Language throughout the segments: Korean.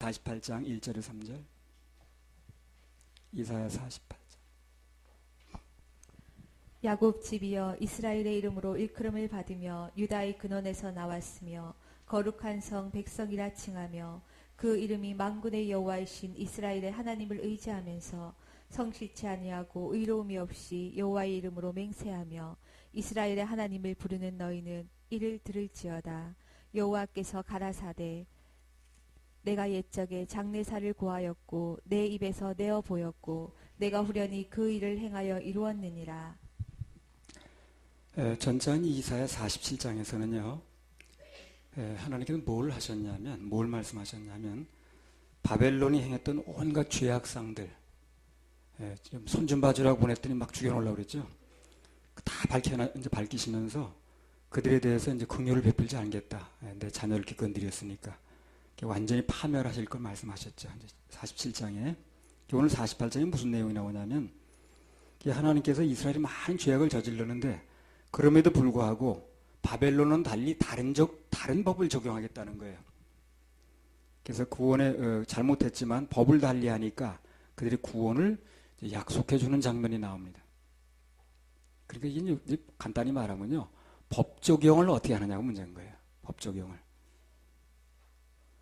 48장 1절에 3절. 이사야 48장. 야곱 집이여 이스라엘의 이름으로 일컬음을 받으며 유다의 근원에서 나왔으며 거룩한 성 백성이라 칭하며 그 이름이 만군의 여호와이신 이스라엘의 하나님을 의지하면서 성실치 아니하고 의로움이 없이 여호와의 이름으로 맹세하며 이스라엘의 하나님을 부르는 너희는 이를 들을지어다. 여호와께서 가라사대 내가 옛적에 장래사를 고하였고 내 입에서 내어 보였고 내가 후련히 그 일을 행하여 이루었느니라. 전장 이사야 47장에서는요. 하나님께서 뭘 하셨냐면, 뭘 말씀하셨냐면 바벨론이 행했던 온갖 죄악상들, 좀 손 좀 봐주라고 보냈더니 막 죽여놓으려고 그랬죠. 다 밝히시면서 그들에 대해서 이제 긍휼을 베풀지 않겠다. 내 자녀를 이렇게 건드렸으니까 완전히 파멸하실 걸 말씀하셨죠. 47장에. 오늘 48장에 무슨 내용이 나오냐면 하나님께서 이스라엘이 많은 죄악을 저지르는데 그럼에도 불구하고 바벨론은 달리 다른 법을 적용하겠다는 거예요. 그래서 구원에 잘못했지만 법을 달리 하니까 그들이 구원을 약속해 주는 장면이 나옵니다. 그러니까 이제 간단히 말하면요. 법 적용을 어떻게 하느냐고 문제인 거예요. 법 적용을.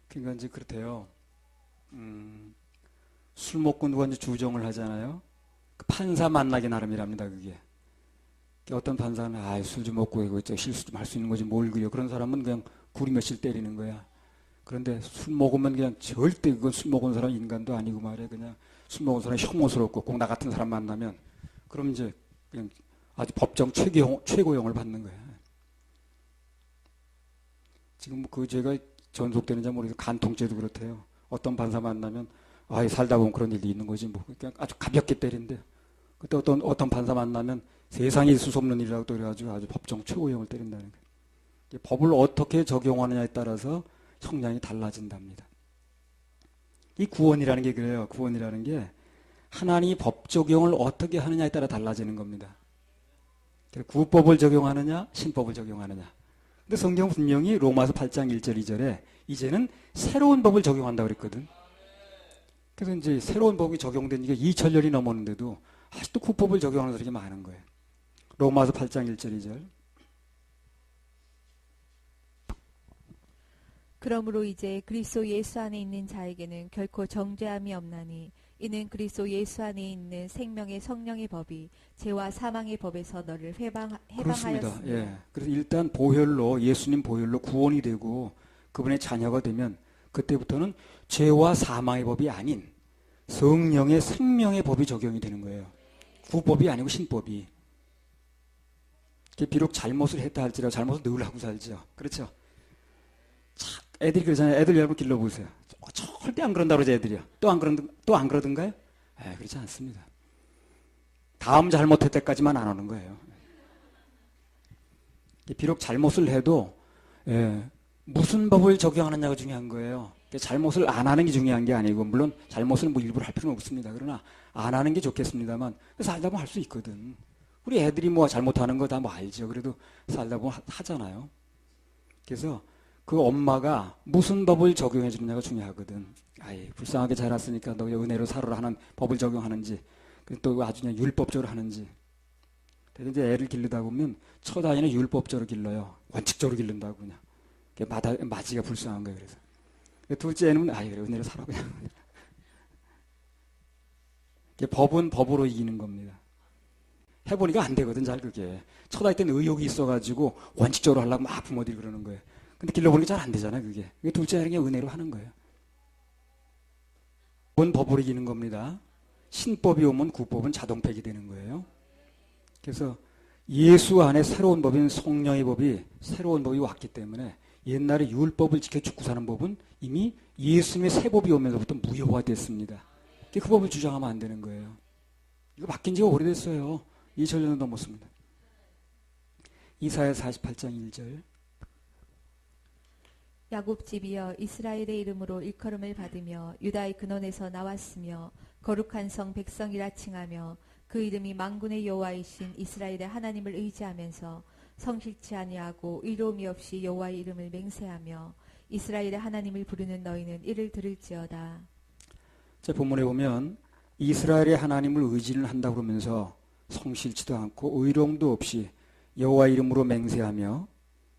그러니까 이제 그렇대요. 술 먹고 누가 이제 주정을 하잖아요. 그 판사 만나기 나름이랍니다, 그게. 어떤 판사는 술 좀 먹고 이거 실수 좀 할 수 있는 거지 뭘 그려. 그런 사람은 그냥 구리 며칠 때리는 거야. 그런데 술 먹으면 그냥 절대 그건 술 먹은 사람 인간도 아니고 말이야. 그냥 술 먹은 사람이 혐오스럽고 꼭 나 같은 사람 만나면 그럼 이제 그냥 아주 법정 최고형을 받는 거야. 지금 그 죄가 전속되는지 모르겠어요. 간통죄도 그렇대요. 어떤 판사 만나면 살다 보면 그런 일이 있는 거지 뭐 그냥 아주 가볍게 때린대. 그때 어떤 판사 만나면 세상에 있을 수 없는 일이라고 또 그래가지고 아주 법정 최고형을 때린다는 거예요. 법을 어떻게 적용하느냐에 따라서 형량이 달라진답니다. 이 구원이라는 게 그래요. 구원이라는 게 하나님이 법 적용을 어떻게 하느냐에 따라 달라지는 겁니다. 구법을 적용하느냐 신법을 적용하느냐. 근데 성경은 분명히 로마서 8장 1절 2절에 이제는 새로운 법을 적용한다고 그랬거든. 그래서 이제 새로운 법이 적용된 게 2000년이 넘었는데도 아직도 구법을 적용하는 사람이 많은 거예요. 로마서 8장 1절 2절. 그러므로 이제 그리스도 예수 안에 있는 자에게는 결코 정죄함이 없나니 이는 그리스도 예수 안에 있는 생명의 성령의 법이 죄와 사망의 법에서 너를 해방하였습니다. 예. 그래서 일단 보혈로 예수님 보혈로 구원이 되고 그분의 자녀가 되면 그때부터는 죄와 사망의 법이 아닌 성령의 생명의 법이 적용이 되는 거예요. 구법이 아니고 신법이. 비록 잘못을 했다 할지라도 잘못을 늘 하고 살죠. 그렇죠? 애들이 그러잖아요. 애들 여러분 길러보세요. 절대 안 그런다고 그러죠, 애들이요. 또 안 그러던가요? 그렇지 않습니다. 다음 잘못할 때까지만 안 오는 거예요. 비록 잘못을 해도 무슨 법을 적용하느냐가 중요한 거예요. 잘못을 안 하는 게 중요한 게 아니고 물론 잘못을 뭐 일부러 할 필요는 없습니다. 그러나 안 하는 게 좋겠습니다만 살다 보면 할 수 있거든. 우리 애들이 뭐 잘못하는 거 다 뭐 알죠. 그래도 살다 보면 하잖아요. 그래서 그 엄마가 무슨 법을 적용해 주느냐가 중요하거든. 불쌍하게 자랐으니까 너 은혜로 살아라 하는 법을 적용하는지 또 아주 그냥 율법적으로 하는지. 그래서 이제 애를 기르다 보면 첫 아이는 율법적으로 길러요. 원칙적으로 기른다고 그냥. 맞이가 불쌍한 거예요. 그래서 둘째 애는 그래 은혜로 살아 그냥. 법은 법으로 이기는 겁니다. 해보니까 안 되거든 잘 그게. 첫 아이 때는 의욕이 있어가지고 원칙적으로 하려고 막 부모들이 그러는 거예요. 근데 길러보니까 잘 안 되잖아요 그게. 둘째 아이는 그냥 은혜로 하는 거예요. 법은 법으로 이기는 겁니다. 신법이 오면 구법은 자동폐기 되는 거예요. 그래서 예수 안에 새로운 법인 성령의 법이 새로운 법이 왔기 때문에 옛날에 율법을 지켜 죽고 사는 법은 이미 예수님의 새 법이 오면서부터 무효화됐습니다. 그 법을 주장하면 안 되는 거예요. 이거 바뀐 지가 오래됐어요. 2000년도 넘었습니다. 이사야 48장 1절. 야곱 집이여 이스라엘의 이름으로 일컬음을 받으며 유다의 근원에서 나왔으며 거룩한 성 백성이라 칭하며 그 이름이 만군의 여호와이신 이스라엘의 하나님을 의지하면서 성실치 아니하고 의로움이 없이 여호와의 이름을 맹세하며 이스라엘의 하나님을 부르는 너희는 이를 들을지어다. 자, 본문에 보면 이스라엘의 하나님을 의지를 한다고 그러면서 성실치도 않고 의로움도 없이 여호와 이름으로 맹세하며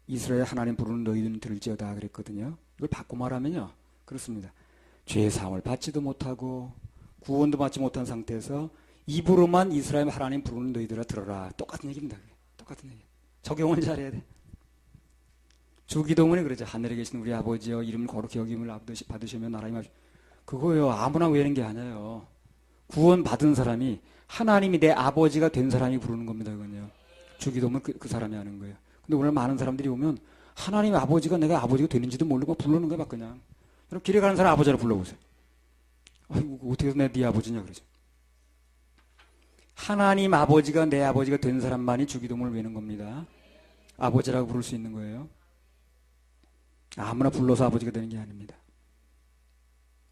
이스라엘 하나님 부르는 너희는 들을지어다 그랬거든요. 이걸 바꿔 말하면요, 그렇습니다. 죄 사함을 받지도 못하고 구원도 받지 못한 상태에서 입으로만 이스라엘 하나님 부르는 너희들아 들어라. 똑같은 얘기입니다. 똑같은 얘기. 적용을 잘해야 돼. 주기도문에 그러죠. 하늘에 계신 우리 아버지여 이름 거룩히 여김을 받으시며 나라임 하시오. 그거요, 아무나 외우는 게 아니에요. 구원 받은 사람이 하나님이 내 아버지가 된 사람이 부르는 겁니다. 그건요. 주기도문 그 사람이 하는 거예요. 근데 오늘 많은 사람들이 오면 하나님 아버지가 내가 아버지가 되는지도 모르고 부르는 거야 막 그냥. 여러분 길에 가는 사람 아버지라 불러보세요. 아이고 어떻게 해서 내가 네 아버지냐 그러죠. 하나님 아버지가 내 아버지가 된 사람만이 주기도문을 외는 겁니다. 아버지라고 부를 수 있는 거예요. 아무나 불러서 아버지가 되는 게 아닙니다.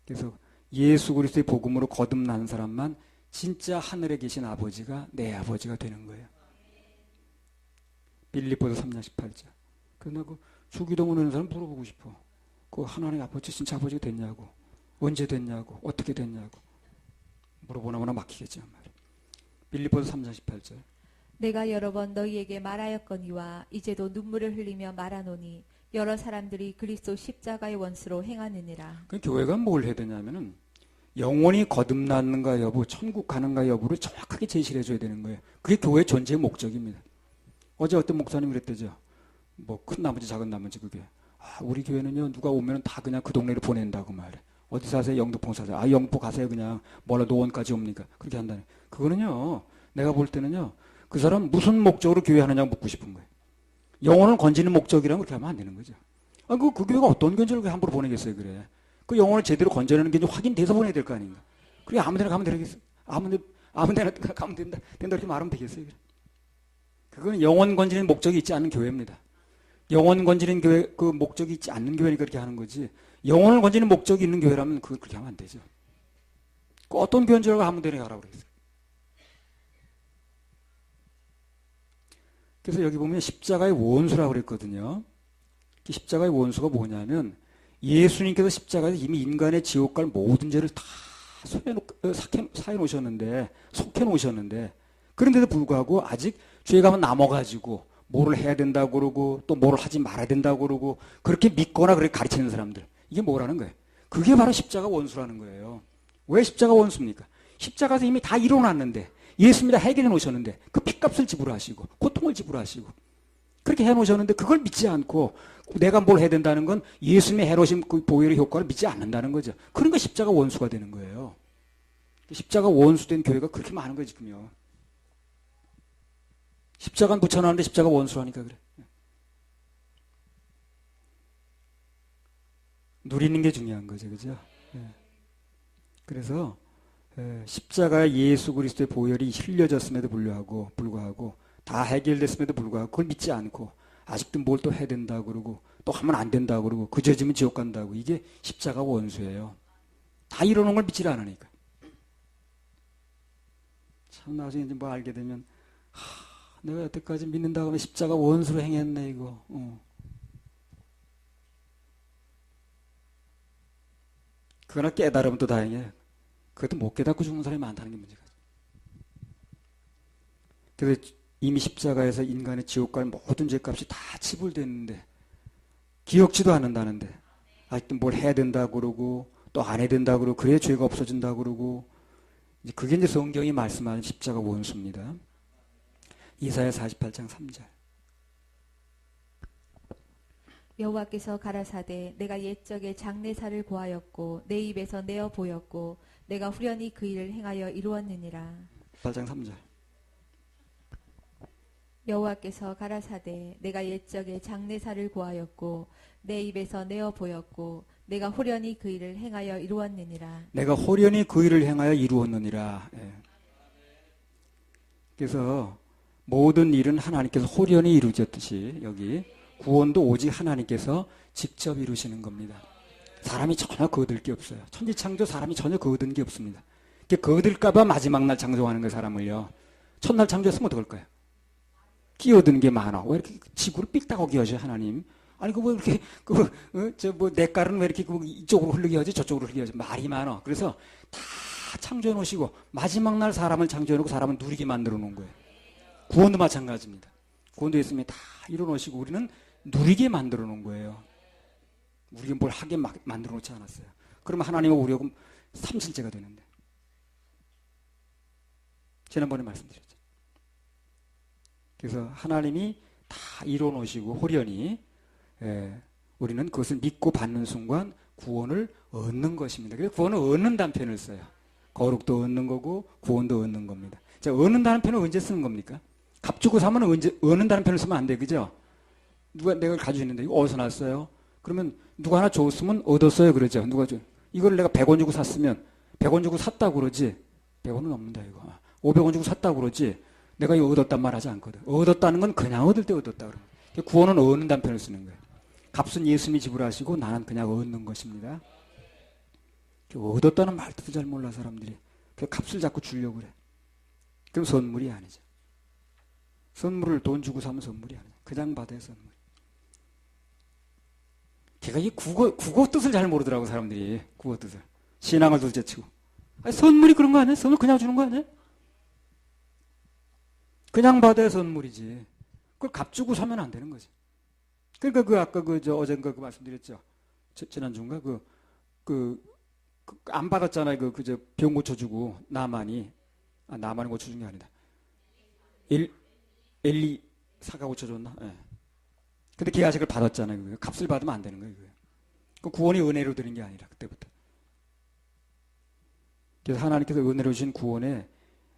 그래서 예수 그리스도의 복음으로 거듭난 사람만 진짜 하늘에 계신 아버지가 내 아버지가 되는 거예요. 빌립보서 3장 18절. 그러나 그 주기도문 하는 사람 물어보고 싶어. 그 하나님 아버지 진짜 아버지가 됐냐고. 언제 됐냐고. 어떻게 됐냐고. 물어보나 막히겠죠. 빌립보서 3장 18절. 내가 여러 번 너희에게 말하였거니와 이제도 눈물을 흘리며 말하노니 여러 사람들이 그리스도 십자가의 원수로 행하느니라. 그 교회가 뭘 해야 되냐면은 영혼이 거듭났는가 여부, 천국 가는가 여부를 정확하게 제시를 해줘야 되는 거예요. 그게 교회의 존재의 목적입니다. 어제 어떤 목사님이 그랬대죠. 뭐 큰 나머지 작은 나머지 그게. 우리 교회는요 누가 오면은 다 그냥 그 동네로 보낸다고 말해. 어디 사세요? 영등포 사세요. 영등포 가세요. 그냥 뭐라 노원까지 옵니까? 그렇게 한다네. 그거는요 내가 볼 때는요 그 사람 무슨 목적으로 교회 하느냐고 묻고 싶은 거예요. 영혼을 건지는 목적이라면 그렇게 하면 안 되는 거죠. 그 교회가 어떤 견제를 함부로 보내겠어요, 그래. 그 영혼을 제대로 건져내는 게 확인돼서 보내야 될 거 아닌가. 그게 아무 데나 가면 되겠어. 아무 데나 가면 된다 이렇게 말하면 되겠어요, 그래. 그건 영혼 건지는 목적이 있지 않은 교회입니다. 영혼 건지는 교회, 그 목적이 있지 않는 교회니까 그렇게 하는 거지. 영혼을 건지는 목적이 있는 교회라면 그렇게 하면 안 되죠. 그 어떤 교회인 줄 알고 아무 데나 가라고 그랬어요. 그래서 여기 보면 십자가의 원수라고 그랬거든요. 십자가의 원수가 뭐냐면 예수님께서 십자가에서 이미 인간의 지옥 갈 모든 죄를 다 사해 놓으셨는데 그런데도 불구하고 아직 죄가 남아가지고 뭐를 해야 된다고 그러고 또 뭐를 하지 말아야 된다고 그러고 그렇게 믿거나 그렇게 가르치는 사람들. 이게 뭐라는 거예요? 그게 바로 십자가 원수라는 거예요. 왜 십자가 원수입니까? 십자가에서 이미 다 이뤄놨는데 예수님이 다 해결해 놓으셨는데 그 핏값을 지불하시고 고통을 지불하시고 그렇게 해놓으셨는데 그걸 믿지 않고 내가 뭘 해야 된다는 건 예수님이 해놓으신 그 보혈의 효과를 믿지 않는다는 거죠. 그러니까 십자가 원수가 되는 거예요. 십자가 원수된 교회가 그렇게 많은 거예요 지금요. 십자가는 붙여놨는데 십자가 원수라니까 그래. 누리는 게 중요한 거죠. 그죠? 그래서 십자가에 예수 그리스도의 보혈이 흘려졌음에도 불구하고 다 해결됐음에도 불구하고 그걸 믿지 않고 아직도 뭘 또 해야 된다고 그러고 또 하면 안 된다고 그러고 그저 지면 지옥 간다고. 이게 십자가 원수예요. 다 이러는 걸 믿지를 않으니까. 참 나중에 이제 뭐 알게 되면 내가 여태까지 믿는다고 하면 십자가 원수로 행했네 이거. 그러나 깨달으면 또 다행이에요. 그것도 못 깨닫고 죽는 사람이 많다는 게 문제가. 그래서 이미 십자가에서 인간의 지옥 갈 모든 죄값이 다 지불됐는데 기억지도 않는다는데 아직도 뭘 해야 된다고 그러고 또 안 해야 된다고 그러고 그래야 죄가 없어진다고 그러고 이제 그게 이제 성경이 말씀하는 십자가 원수입니다. 이사야 48장 3절. 여호와께서 가라사대 내가 옛적에 장래사를 고하였고 내 입에서 내어 보였고 내가 후련히 그 일을 행하여 이루었느니라. 8장 3절. 여호와께서 가라사대 내가 옛적에 장래사를 고하였고 내 입에서 내어 보였고 내가 호련히 그 일을 행하여 이루었느니라. 내가 호련히 그 일을 행하여 이루었느니라. 그래서 모든 일은 하나님께서 호련히 이루셨듯이 여기 구원도 오직 하나님께서 직접 이루시는 겁니다. 사람이 전혀 거둘 게 없어요. 천지창조 사람이 전혀 거둔 게 없습니다. 거둘까봐 마지막 날 창조하는 거예요, 사람을요. 첫날 창조했으면 어떡할까요? 끼어드는 게 많아. 왜 이렇게 지구를 삐딱하게 하셔, 하나님? 아니 그 뭐 이렇게 저 뭐 내 깔은 왜 이렇게 이쪽으로 흐르게 하지 저쪽으로 흐르게 하지 말이 많아. 그래서 다 창조해 놓으시고 마지막 날 사람을 창조해 놓고 사람을 누리게 만들어 놓은 거예요. 구원도 마찬가지입니다. 구원도 예수님이 다 이뤄 놓으시고 우리는 누리게 만들어 놓은 거예요. 우리가 뭘 하게 만들어 놓지 않았어요. 그러면 하나님과 우리하고 삼실제가 되는데. 지난번에 말씀드렸죠. 그래서 하나님이 다 이뤄 놓으시고 홀연히 우리는 그것을 믿고 받는 순간 구원을 얻는 것입니다. 그래서 구원을 얻는다는 표현을 써요. 거룩도 얻는 거고 구원도 얻는 겁니다. 자, 얻는다는 표현은 언제 쓰는 겁니까? 값주고 사면 언제 얻는다는 표현을 쓰면 안 돼, 그죠? 누가 내가 가지고 있는데 이거 어디서 났어요? 그러면 누가 하나 줬으면 얻었어요, 그러죠? 누가 줘? 이걸 내가 100원 주고 샀으면 100원 주고 샀다고 그러지. 100원은 없는다 이거. 500원 주고 샀다고 그러지. 내가 이거 얻었단 말 하지 않거든. 얻었다는 건 그냥 얻을 때 얻었다 그러는 거예요. 구원은 얻는다는 표현을 쓰는 거예요. 값은 예수님이 지불하시고 나는 그냥 얻는 것입니다. 얻었다는 말도 잘 몰라 사람들이. 그 값을 자꾸 주려고 그래. 그럼 선물이 아니죠. 선물을 돈 주고 사면 선물이 아니죠. 그냥 받아야 선물. 걔가 이 국어 뜻을 잘 모르더라고 사람들이. 국어 뜻을. 신앙을 둘째치고. 아니, 선물이 그런 거 아니야? 선물 그냥 주는 거 아니야? 그냥 받아야 선물이지. 그걸 값 주고 사면 안 되는 거지. 그러니까 아까 어젠가 말씀드렸죠. 지난주인가 안 받았잖아요. 병 고쳐주고 나만이 고쳐준 게 아니다. 엘리사가 고쳐줬나? 예. 근데 걔 아직을 받았잖아요. 그거. 값을 받으면 안 되는 거예요. 그 구원이 은혜로 드린 게 아니라 그때부터. 그래서 하나님께서 은혜로 주신 구원에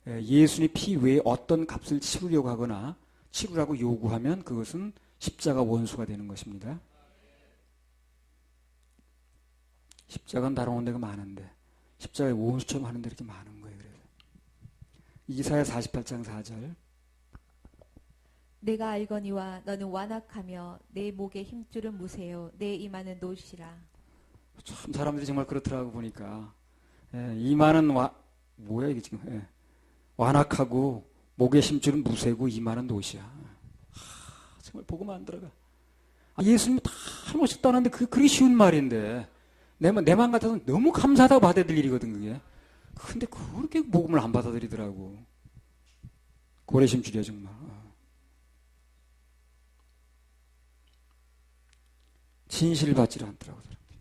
예수님 피 외에 어떤 값을 치르려고 하거나 치르라고 요구하면 그것은 십자가 원수가 되는 것입니다. 십자가는 다뤄온 데가 많은데 십자가에 원수처럼 하는 데 이렇게 많은 거예요. 그래서 이사야 48장 4절 내가 알거니와 너는 완악하며 내 목에 힘줄은 무세요 내 이마는 노시라. 참 사람들이 정말 그렇더라고 보니까 이마는 뭐야 이게 지금 완악하고 목에 힘줄은 무세고 이마는 노시야. 정말 보고만 안 들어가. 예수님이 다 하셨다는데 그게 쉬운 말인데 내 맘 같아서는 너무 감사하다고 받아야 될 일이거든 그게. 근데 그렇게 복음을 안 받아들이더라고. 고래심줄이야 정말. 진실을 받지를 않더라고 사람들이.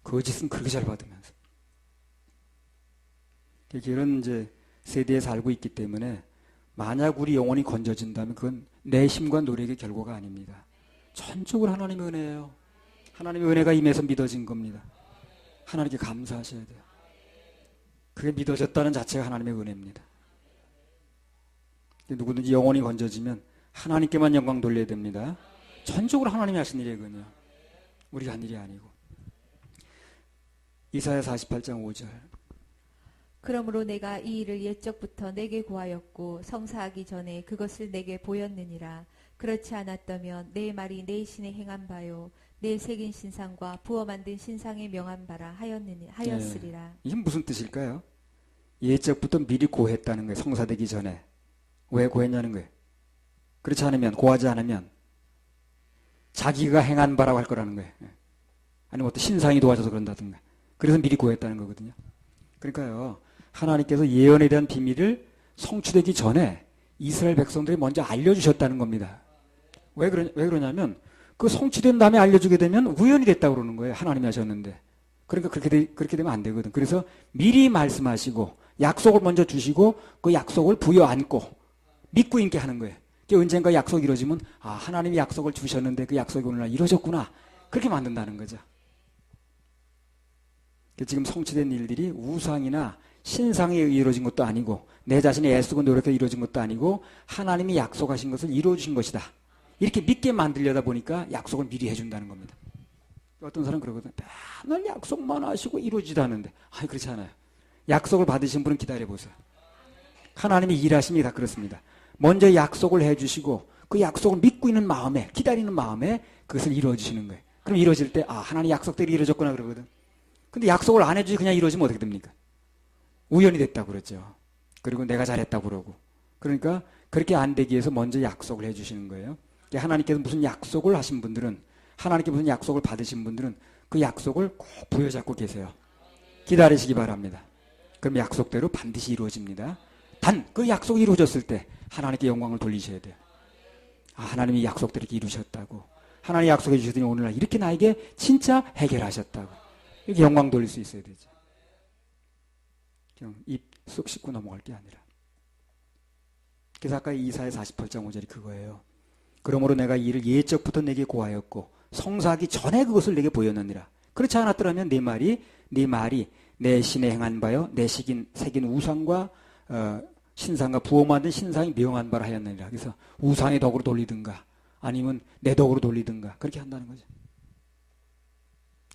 거짓은 그렇게 잘 받으면서. 이런 세대에 살고 있기 때문에 만약 우리 영혼이 건져진다면 그건 내 힘과 노력의 결과가 아닙니다. 전적으로 하나님의 은혜예요. 하나님의 은혜가 임해서 믿어진 겁니다. 하나님께 감사하셔야 돼요. 그게 믿어졌다는 자체가 하나님의 은혜입니다. 누구든지 영혼이 건져지면 하나님께만 영광 돌려야 됩니다. 전적으로 하나님이 하신 일이거든요. 우리가 한 일이 아니고. 이사야 48장 5절 그러므로 내가 이 일을 옛적부터 내게 구하였고 성사하기 전에 그것을 내게 보였느니라. 그렇지 않았다면 내 말이 내 신에 행한 바요 내 새긴 신상과 부어 만든 신상에 명한 바라 하였으리라. 이게 무슨 뜻일까요? 옛적부터 미리 고했다는 거예요. 성사되기 전에. 왜 고했냐는 거예요. 그렇지 않으면 고하지 않으면 자기가 행한 바라고 할 거라는 거예요. 아니면 어떤 신상이 도와줘서 그런다든가. 그래서 미리 고했다는 거거든요. 그러니까요. 하나님께서 예언에 대한 비밀을 성취되기 전에 이스라엘 백성들이 먼저 알려주셨다는 겁니다. 왜 그러냐면 그 성취된 다음에 알려주게 되면 우연이 됐다고 그러는 거예요. 하나님이 하셨는데. 그러니까 그렇게 되면 안 되거든. 그래서 미리 말씀하시고 약속을 먼저 주시고 그 약속을 부여안고 믿고 있게 하는 거예요. 언젠가 약속이 이루어지면 하나님이 약속을 주셨는데 그 약속이 오늘날 이루어졌구나. 그렇게 만든다는 거죠. 지금 성취된 일들이 우상이나 신상에 이루어진 것도 아니고 내 자신이 애쓰고 노력해 이루어진 것도 아니고 하나님이 약속하신 것을 이루어주신 것이다. 이렇게 믿게 만들려다 보니까 약속을 미리 해준다는 겁니다. 어떤 사람은 그러거든. 맨날 약속만 하시고 이루어지지도 않는데. 그렇지 않아요. 약속을 받으신 분은 기다려보세요. 하나님이 일하심이 다 그렇습니다. 먼저 약속을 해주시고 그 약속을 믿고 있는 마음에 기다리는 마음에 그것을 이루어주시는 거예요. 그럼 이루어질 때 하나님 약속대로 이루어졌구나 그러거든. 근데 약속을 안 해주지 그냥 이루어지면 어떻게 됩니까? 우연이 됐다고 그러죠. 그리고 내가 잘했다고 그러고. 그러니까 그렇게 안 되기 위해서 먼저 약속을 해주시는 거예요. 하나님께서 무슨 약속을 하신 분들은 하나님께 무슨 약속을 받으신 분들은 그 약속을 꼭 부여잡고 계세요. 기다리시기 바랍니다. 그럼 약속대로 반드시 이루어집니다. 단 그 약속이 이루어졌을 때 하나님께 영광을 돌리셔야 돼요. 아, 하나님이 약속대로 이렇게 이루셨다고. 하나님 약속해 주시더니 오늘날 이렇게 나에게 진짜 해결하셨다고. 이렇게 영광 돌릴 수 있어야 되죠. 그냥 입 쏙 씻고 넘어갈 게 아니라. 그래서 아까 이사야 48장 5절이 그거예요. 그러므로 내가 이 일을 예적부터 내게 고하였고 성사하기 전에 그것을 내게 보였느니라. 그렇지 않았더라면 네 말이 내 신에 행한 바여 내 새긴 우상과 신상과 부어 만든 신상이 명한 바라 하였느니라. 그래서 우상의 덕으로 돌리든가 아니면 내 덕으로 돌리든가 그렇게 한다는 거죠.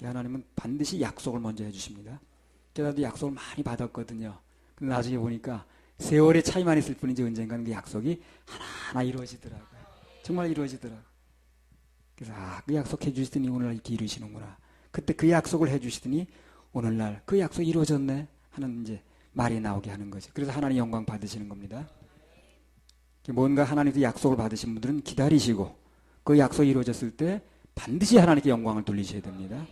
하나님은 반드시 약속을 먼저 해주십니다. 저도 약속을 많이 받았거든요. 근데 나중에 보니까 세월의 차이만 있을 뿐이지 언젠가는 그 약속이 하나하나 이루어지더라고요. 정말 이루어지더라고요. 그래서 그 약속 해주시더니 오늘날 이렇게 이루시는구나. 그때 그 약속을 해주시더니 오늘날 그 약속이 이루어졌네 하는 이제 말이 나오게 하는 거죠. 그래서 하나님 영광 받으시는 겁니다. 뭔가 하나님께 약속을 받으신 분들은 기다리시고 그 약속이 이루어졌을 때 반드시 하나님께 영광을 돌리셔야 됩니다.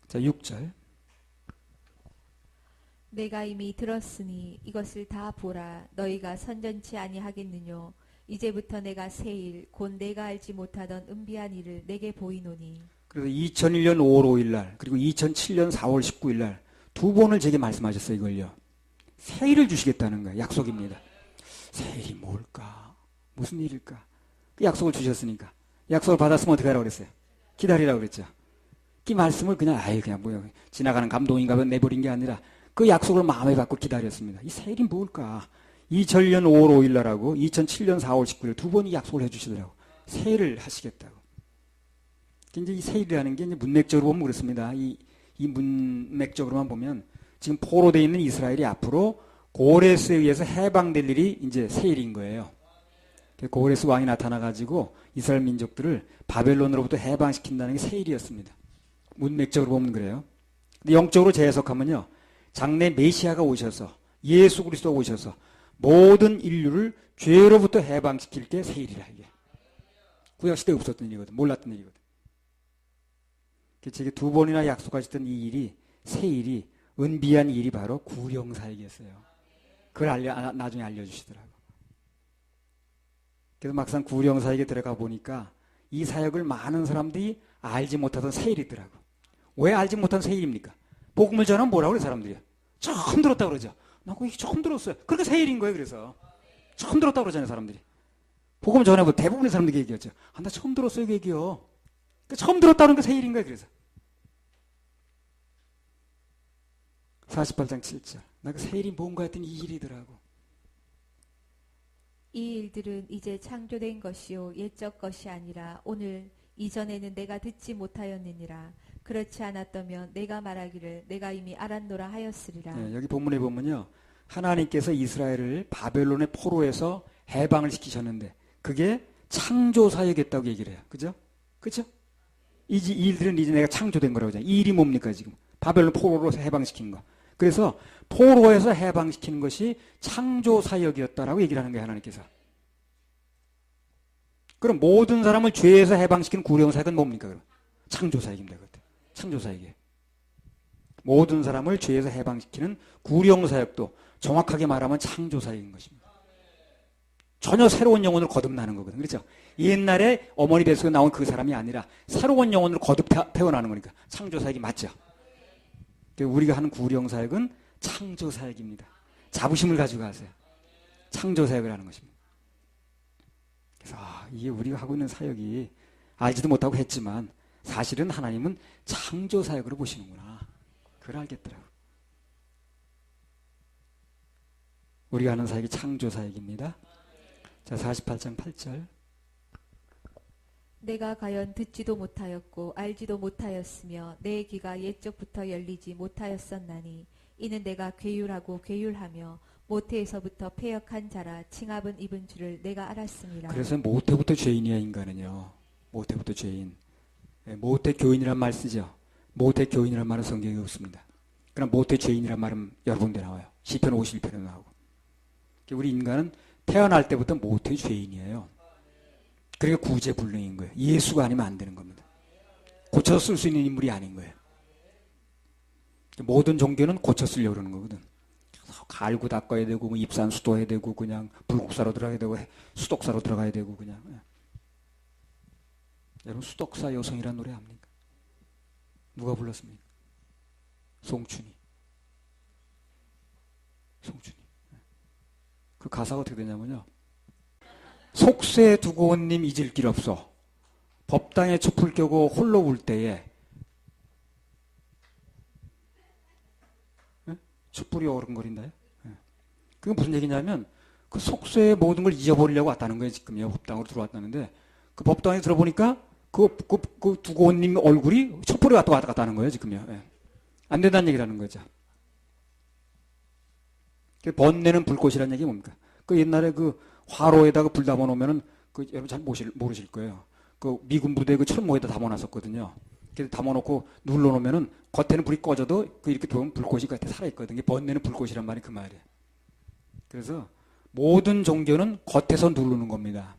자, 6절. 내가 이미 들었으니 이것을 다 보라. 너희가 선전치 아니하겠느뇨. 이제부터 내가 새 일, 곧 내가 알지 못하던 은비한 일을 내게 보이노니. 그래서 2001년 5월 5일 날 그리고 2007년 4월 19일 날 두 번을 제게 말씀하셨어요. 이걸요. 새 일을 주시겠다는 거예요. 약속입니다. 새 일이 뭘까? 무슨 일일까? 그 약속을 주셨으니까. 약속을 받았으면 어떻게 하라고 그랬어요? 기다리라고 그랬죠. 그 말씀을 그냥 뭐야 지나가는 감동인가 봐 내버린 게 아니라 그 약속을 마음에 받고 기다렸습니다. 이 새 일이 뭘까? 2000년 5월 5일 날하고 2007년 4월 19일 두 번이 약속을 해주시더라고. 새 일을 하시겠다고. 이제 이 새 일이라는 게 이제 문맥적으로 보면 그렇습니다. 이 문맥적으로만 보면 지금 포로되어 있는 이스라엘이 앞으로 고레스에 의해서 해방될 일이 이제 새 일인 거예요. 고레스 왕이 나타나가지고 이스라엘 민족들을 바벨론으로부터 해방시킨다는 게 새 일이었습니다. 문맥적으로 보면 그래요. 근데 영적으로 재해석하면요. 장래 메시아가 오셔서 예수 그리스도가 오셔서 모든 인류를 죄로부터 해방시킬 게 새 일이라 이게. 구약시대에 없었던 일이거든. 몰랐던 일이거든. 제게 두 번이나 약속하셨던 이 일이 새 일이 은비한 일이 바로 구령사역이었어요. 그걸 나중에 알려주시더라고요. 그래서 막상 구령사역에 들어가 보니까 이 사역을 많은 사람들이 알지 못하던 새 일이더라고요. 왜 알지 못한 새 일입니까? 복음을 전하면 뭐라고 그래 사람들이? 처음 들었다고 그러죠. 나 그거 처음 들었어요. 그렇게 새 일인 거예요. 그래서 처음 들었다고 그러잖아요 사람들이. 복음을 전하면 대부분의 사람들이 얘기하죠. 나 처음 들었어요 그 얘기요. 처음 들었다는 게 새 일인 거예요. 그래서 48장 7절. 나 그 새 일이 뭔가 했더니 이 일이더라고. 이 일들은 이제 창조된 것이요 옛적 것이 아니라 오늘 이전에는 내가 듣지 못하였느니라. 그렇지 않았다면 내가 말하기를 내가 이미 알았노라 하였으리라. 네, 여기 본문에 보면요. 하나님께서 이스라엘을 바벨론의 포로에서 해방을 시키셨는데 그게 창조사역이었다고 얘기를 해요. 그죠? 그죠? 이 일들은 이제 내가 창조된 거라고 하잖아요. 이 일이 뭡니까 지금? 바벨론 포로로 해방시킨 거. 그래서 포로에서 해방시키는 것이 창조사역이었다라고 얘기를 하는 거예요. 하나님께서. 그럼 모든 사람을 죄에서 해방시키는 구령사역은 뭡니까? 그럼? 창조사역입니다. 그것도. 창조사역이에요. 모든 사람을 죄에서 해방시키는 구령사역도 정확하게 말하면 창조사역인 것입니다. 전혀 새로운 영혼으로 거듭나는 거거든요. 그렇죠? 옛날에 어머니 뱃속에 나온 그 사람이 아니라 새로운 영혼으로 거듭 태어나는 거니까 창조사역이 맞죠? 우리가 하는 구령사역은 창조사역입니다. 자부심을 가지고 하세요. 창조사역을 하는 것입니다. 그래서 이게 우리가 하고 있는 사역이 알지도 못하고 했지만 사실은 하나님은 창조사역으로 보시는구나. 그걸 알겠더라고요. 우리가 하는 사역이 창조사역입니다. 자, 48장 8절. 내가 과연 듣지도 못하였고 알지도 못하였으며 내 귀가 옛적부터 열리지 못하였었나니 이는 내가 괴율하고 괴율하며 모태에서부터 패역한 자라 칭합은 입은 줄을 내가 알았습니다. 그래서 모태부터 죄인이야 인간은요. 모태부터 죄인. 모태 교인이란 말 쓰죠. 모태 교인이란 말은 성경에 없습니다. 그럼 모태 죄인이란 말은 여러 군데 나와요. 시편 51편에 나오고. 우리 인간은 태어날 때부터 모태 죄인이에요. 그러니까 구제불능인 거예요. 예수가 아니면 안 되는 겁니다. 고쳐서 쓸 수 있는 인물이 아닌 거예요. 모든 종교는 고쳐 쓰려고 그러는 거거든. 갈고 닦아야 되고, 뭐 입산 수도해야 되고, 그냥 불국사로 들어가야 되고, 수독사로 들어가야 되고, 그냥. 여러분, 수독사 여성이라는 노래 압니까? 누가 불렀습니까? 송춘이. 송춘이. 그 가사가 어떻게 되냐면요. 속세 두고 온 님 잊을 길 없어. 법당에 촛불 켜고 홀로 울 때에 촛불이 어른거린다요? 그게 무슨 얘기냐면 그 속세의 모든 걸 잊어버리려고 왔다는 거예요. 지금요. 법당으로 들어왔다는데 그 법당에 들어보니까 그 두고 온 님 얼굴이 촛불이 왔다 갔다 하는 거예요. 지금요. 안 된다는 얘기라는 거죠. 번뇌는 불꽃이라는 얘기 뭡니까? 그 옛날에 그 화로에다가 불 담아놓으면은 그 여러분 잘 모르실 거예요. 그 미군 부대 그 철모에다 담아놨었거든요. 그래서 담아놓고 눌러놓으면은 겉에는 불이 꺼져도 그 이렇게 보면 불꽃이 겉에 살아있거든요. 번뇌는 불꽃이란 말이 그 말이에요. 그래서 모든 종교는 겉에서 누르는 겁니다.